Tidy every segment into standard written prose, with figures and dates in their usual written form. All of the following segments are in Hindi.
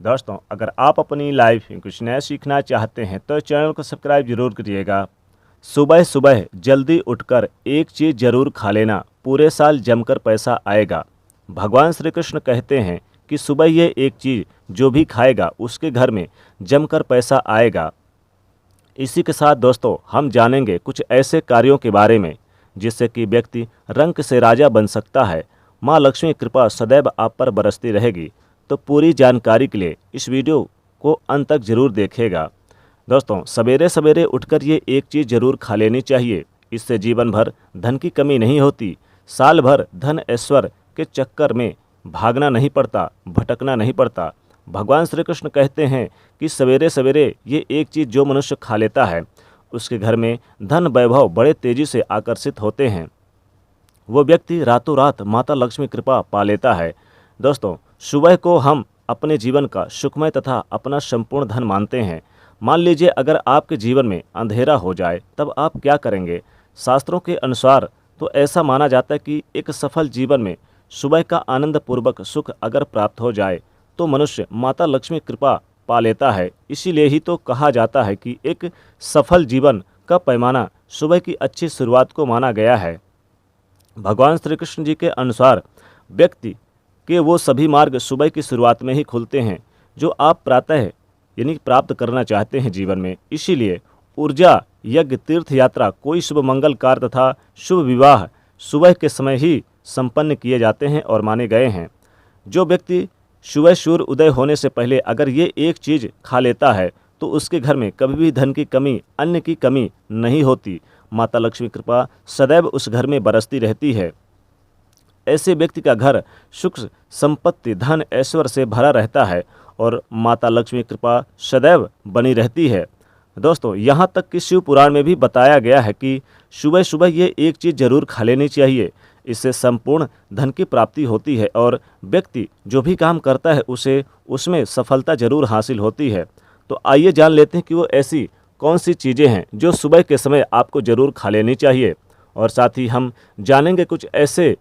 दोस्तों, अगर आप अपनी लाइफ में कुछ नया सीखना चाहते हैं तो चैनल को सब्सक्राइब जरूर करिएगा। सुबह सुबह जल्दी उठकर एक चीज़ जरूर खा लेना, पूरे साल जमकर पैसा आएगा। भगवान श्री कृष्ण कहते हैं कि सुबह ये एक चीज़ जो भी खाएगा उसके घर में जमकर पैसा आएगा। इसी के साथ दोस्तों हम जानेंगे कुछ ऐसे कार्यों के बारे में जिससे कि व्यक्ति रंक से राजा बन सकता है। माँ लक्ष्मी की कृपा सदैव आप पर बरसती रहेगी। तो पूरी जानकारी के लिए इस वीडियो को अंत तक जरूर देखिएगा। दोस्तों, सवेरे सवेरे उठकर ये एक चीज़ जरूर खा लेनी चाहिए। इससे जीवन भर धन की कमी नहीं होती। साल भर धन ऐश्वर्य के चक्कर में भागना नहीं पड़ता, भटकना नहीं पड़ता। भगवान श्री कृष्ण कहते हैं कि सवेरे सवेरे ये एक चीज़ जो मनुष्य खा लेता है उसके घर में धन वैभव बड़े तेजी से आकर्षित होते हैं। वो व्यक्ति रातों रात माता लक्ष्मी कृपा पा लेता है। दोस्तों, सुबह को हम अपने जीवन का सुखमय तथा अपना संपूर्ण धन मानते हैं। मान लीजिए अगर आपके जीवन में अंधेरा हो जाए तब आप क्या करेंगे? शास्त्रों के अनुसार तो ऐसा माना जाता है कि एक सफल जीवन में सुबह का आनंद पूर्वक सुख अगर प्राप्त हो जाए तो मनुष्य माता लक्ष्मी कृपा पा लेता है। इसीलिए ही तो कहा जाता है कि एक सफल जीवन का पैमाना सुबह की अच्छी शुरुआत को माना गया है। भगवान श्री कृष्ण जी के अनुसार व्यक्ति के वो सभी मार्ग सुबह की शुरुआत में ही खुलते हैं जो आप प्रातः यानी प्राप्त करना चाहते हैं जीवन में। इसीलिए ऊर्जा, यज्ञ, तीर्थ यात्रा, कोई शुभ मंगल कार्य तथा शुभ विवाह सुबह के समय ही संपन्न किए जाते हैं और माने गए हैं। जो व्यक्ति सुबह सूर्य उदय होने से पहले अगर ये एक चीज़ खा लेता है तो उसके घर में कभी भी धन की कमी, अन्न की कमी नहीं होती। माता लक्ष्मी कृपा सदैव उस घर में बरसती रहती है। ऐसे व्यक्ति का घर सुख, संपत्ति, धन, ऐश्वर्य से भरा रहता है और माता लक्ष्मी कृपा सदैव बनी रहती है। दोस्तों, यहाँ तक कि शिव पुराण में भी बताया गया है कि सुबह सुबह ये एक चीज़ जरूर खा लेनी चाहिए। इससे संपूर्ण धन की प्राप्ति होती है और व्यक्ति जो भी काम करता है उसे उसमें सफलता जरूर हासिल होती है। तो आइए जान लेते हैं कि वो ऐसी कौन सी चीज़ें हैं जो सुबह के समय आपको जरूर खा लेनी चाहिए। और साथ ही हम जानेंगे कुछ ऐसे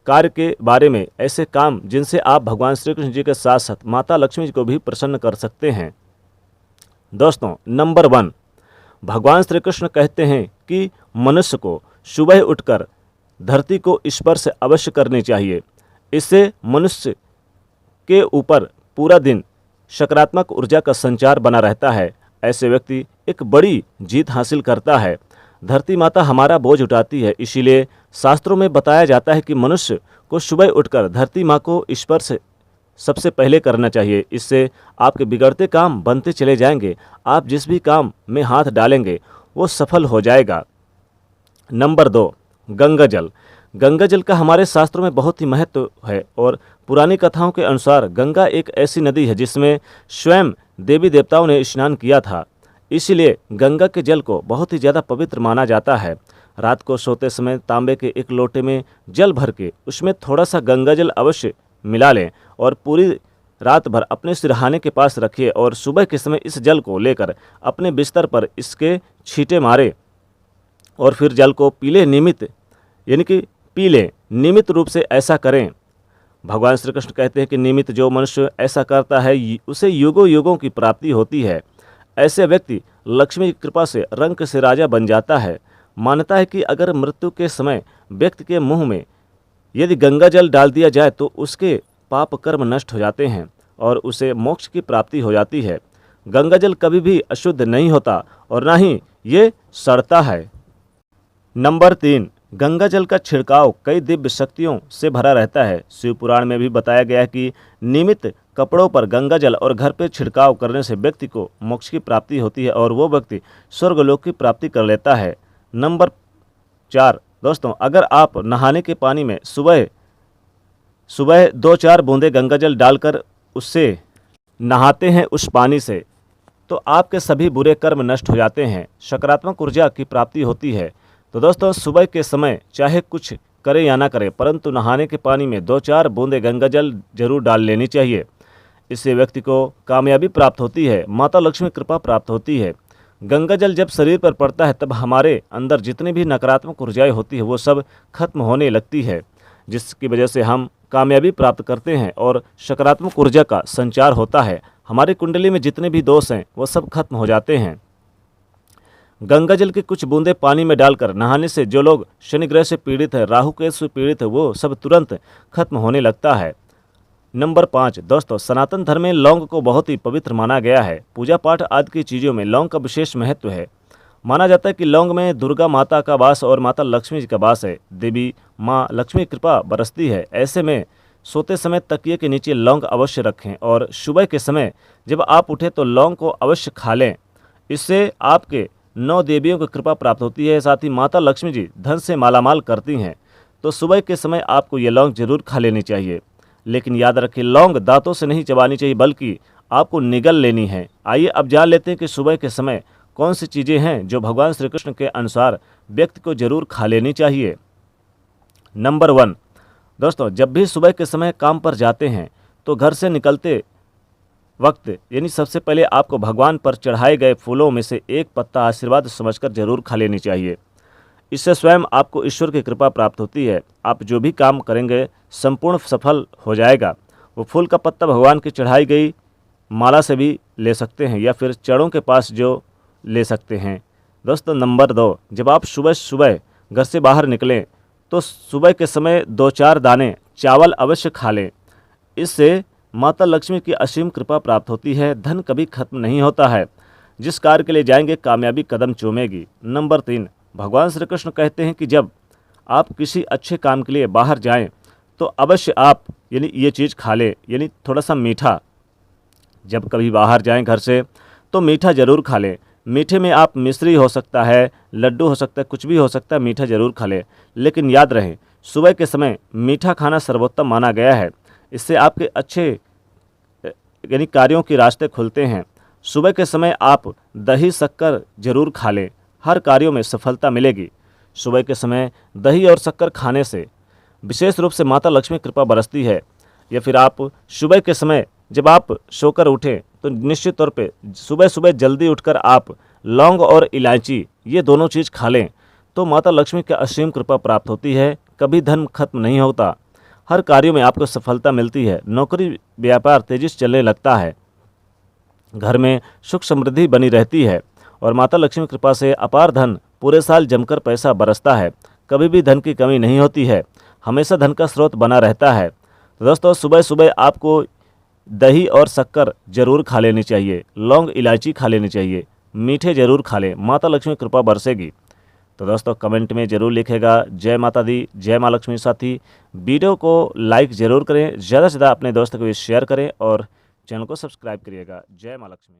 कार्य के बारे में, ऐसे काम जिनसे आप भगवान श्री कृष्ण जी के साथ साथ माता लक्ष्मी जी को भी प्रसन्न कर सकते हैं। दोस्तों, नंबर 1, भगवान श्री कृष्ण कहते हैं कि मनुष्य को सुबह उठकर धरती को स्पर्श अवश्य करनी चाहिए। इससे मनुष्य के ऊपर पूरा दिन सकारात्मक ऊर्जा का संचार बना रहता है। ऐसे व्यक्ति एक बड़ी जीत हासिल करता है। धरती माता हमारा बोझ उठाती है, इसीलिए शास्त्रों में बताया जाता है कि मनुष्य को सुबह उठकर धरती माँ को स्पर्श सबसे पहले करना चाहिए। इससे आपके बिगड़ते काम बनते चले जाएंगे। आप जिस भी काम में हाथ डालेंगे वो सफल हो जाएगा। नंबर 2, गंगा जल। गंगा जल का हमारे शास्त्रों में बहुत ही महत्व है और पुरानी कथाओं के अनुसार गंगा एक ऐसी नदी है जिसमें स्वयं देवी देवताओं ने स्नान किया था। इसीलिए गंगा के जल को बहुत ही ज़्यादा पवित्र माना जाता है। रात को सोते समय तांबे के एक लोटे में जल भर के उसमें थोड़ा सा गंगा जल अवश्य मिला लें और पूरी रात भर अपने सिरहाने के पास रखिए और सुबह के समय इस जल को लेकर अपने बिस्तर पर इसके छींटे मारे और फिर जल को पी लें। पी लें, नियमित रूप से ऐसा करें। भगवान श्री कृष्ण कहते हैं कि नियमित जो मनुष्य ऐसा करता है उसे युगों युगों की प्राप्ति होती है। ऐसे व्यक्ति लक्ष्मी की कृपा से रंक से राजा बन जाता है। मान्यता है कि अगर मृत्यु के समय व्यक्ति के मुंह में यदि गंगा जल डाल दिया जाए तो उसके पाप कर्म नष्ट हो जाते हैं और उसे मोक्ष की प्राप्ति हो जाती है। गंगा जल कभी भी अशुद्ध नहीं होता और ना ही ये सड़ता है। नंबर 3, गंगा जल का छिड़काव कई दिव्य शक्तियों से भरा रहता है। शिव पुराण में भी बताया गया है कि नियमित कपड़ों पर गंगा जल और घर पर छिड़काव करने से व्यक्ति को मोक्ष की प्राप्ति होती है और वो व्यक्ति स्वर्गलोक की प्राप्ति कर लेता है। नंबर 4, दोस्तों, अगर आप नहाने के पानी में सुबह सुबह 2-4 बूंदे गंगा जल डालकर उससे नहाते हैं उस पानी से तो आपके सभी बुरे कर्म नष्ट हो जाते हैं, सकारात्मक ऊर्जा की प्राप्ति होती है। तो दोस्तों, सुबह के समय चाहे कुछ करें या ना करें परंतु नहाने के पानी में 2-4 बूंदे गंगा जल जरूर डाल लेनी चाहिए। इससे व्यक्ति को कामयाबी प्राप्त होती है, माता लक्ष्मी कृपा प्राप्त होती है। गंगा जल जब शरीर पर पड़ता है तब हमारे अंदर जितनी भी नकारात्मक ऊर्जाएं होती है वो सब खत्म होने लगती है, जिसकी वजह से हम कामयाबी प्राप्त करते हैं और सकारात्मक ऊर्जा का संचार होता है। हमारी कुंडली में जितने भी दोष हैं वो सब खत्म हो जाते हैं। गंगा जल की कुछ बूंदें पानी में डालकर नहाने से जो लोग शनि ग्रह से पीड़ित है, राहु केतु से पीड़ित है, वो सब तुरंत खत्म होने लगता है। नंबर 5 दोस्तों, सनातन धर्म में लौंग को बहुत ही पवित्र माना गया है। पूजा पाठ आदि की चीज़ों में लौंग का विशेष महत्व है। माना जाता है कि लौंग में दुर्गा माता का वास और माता लक्ष्मी जी का वास है। देवी माँ लक्ष्मी की कृपा बरसती है। ऐसे में सोते समय तकिए के नीचे लौंग अवश्य रखें और सुबह के समय जब आप उठे तो लौंग को अवश्य खा लें। इससे आपके 9 देवियों की कृपा प्राप्त होती है। साथ ही माता लक्ष्मी जी धन से मालामाल करती हैं। तो सुबह के समय आपको ये लौंग जरूर खा लेनी चाहिए। लेकिन याद रखें, लौंग दांतों से नहीं चबानी चाहिए बल्कि आपको निगल लेनी है। आइए अब जान लेते हैं कि सुबह के समय कौन सी चीज़ें हैं जो भगवान श्री कृष्ण के अनुसार व्यक्ति को जरूर खा लेनी चाहिए। नंबर 1 दोस्तों, जब भी सुबह के समय काम पर जाते हैं तो घर से निकलते वक्त यानी सबसे पहले आपको भगवान पर चढ़ाए गए फूलों में से एक पत्ता आशीर्वाद समझकर जरूर खा लेनी चाहिए। इससे स्वयं आपको ईश्वर की कृपा प्राप्त होती है। आप जो भी काम करेंगे संपूर्ण सफल हो जाएगा। वो फूल का पत्ता भगवान की चढ़ाई गई माला से भी ले सकते हैं या फिर चरणों के पास जो ले सकते हैं। दोस्तों नंबर 2, जब आप सुबह सुबह घर से बाहर निकलें तो सुबह के समय 2-4 दाने चावल अवश्य खा लें। इससे माता लक्ष्मी की असीम कृपा प्राप्त होती है। धन कभी खत्म नहीं होता है। जिस कार्य के लिए जाएंगे कामयाबी कदम चूमेगी। नंबर 3, भगवान श्री कृष्ण कहते हैं कि जब आप किसी अच्छे काम के लिए बाहर जाएं तो अवश्य आप यानी ये चीज़ खा लें, यानी थोड़ा सा मीठा। जब कभी बाहर जाएं घर से तो मीठा ज़रूर खा लें। मीठे में आप मिश्री हो सकता है, लड्डू हो सकता है, कुछ भी हो सकता है, मीठा ज़रूर खा लें। लेकिन याद रहे, सुबह के समय मीठा खाना सर्वोत्तम माना गया है। इससे आपके अच्छे यानी कार्यों के रास्ते खुलते हैं। सुबह के समय आप दही शक्कर जरूर खा लें, हर कार्यों में सफलता मिलेगी। सुबह के समय दही और शक्कर खाने से विशेष रूप से माता लक्ष्मी कृपा बरसती है। या फिर आप सुबह के समय जब आप सोकर उठें तो निश्चित तौर पे सुबह सुबह जल्दी उठकर आप लौंग और इलायची ये दोनों चीज़ खा लें तो माता लक्ष्मी की असीम कृपा प्राप्त होती है। कभी धन खत्म नहीं होता, हर कार्यों में आपको सफलता मिलती है। नौकरी व्यापार तेजी से चलने लगता है। घर में सुख समृद्धि बनी रहती है और माता लक्ष्मी की कृपा से अपार धन पूरे साल जमकर पैसा बरसता है। कभी भी धन की कमी नहीं होती है, हमेशा धन का स्रोत बना रहता है। तो दोस्तों सुबह सुबह आपको दही और शक्कर जरूर खा लेनी चाहिए, लौंग इलायची खा लेनी चाहिए, मीठे जरूर खा लें, माता लक्ष्मी की कृपा बरसेगी। तो दोस्तों कमेंट में ज़रूर लिखेगा जय माता दी, जय माँ लक्ष्मी। साथी वीडियो को लाइक ज़रूर करें, ज़्यादा से ज़्यादा अपने दोस्तों को भी शेयर करें और चैनल को सब्सक्राइब करिएगा। जय माँ लक्ष्मी।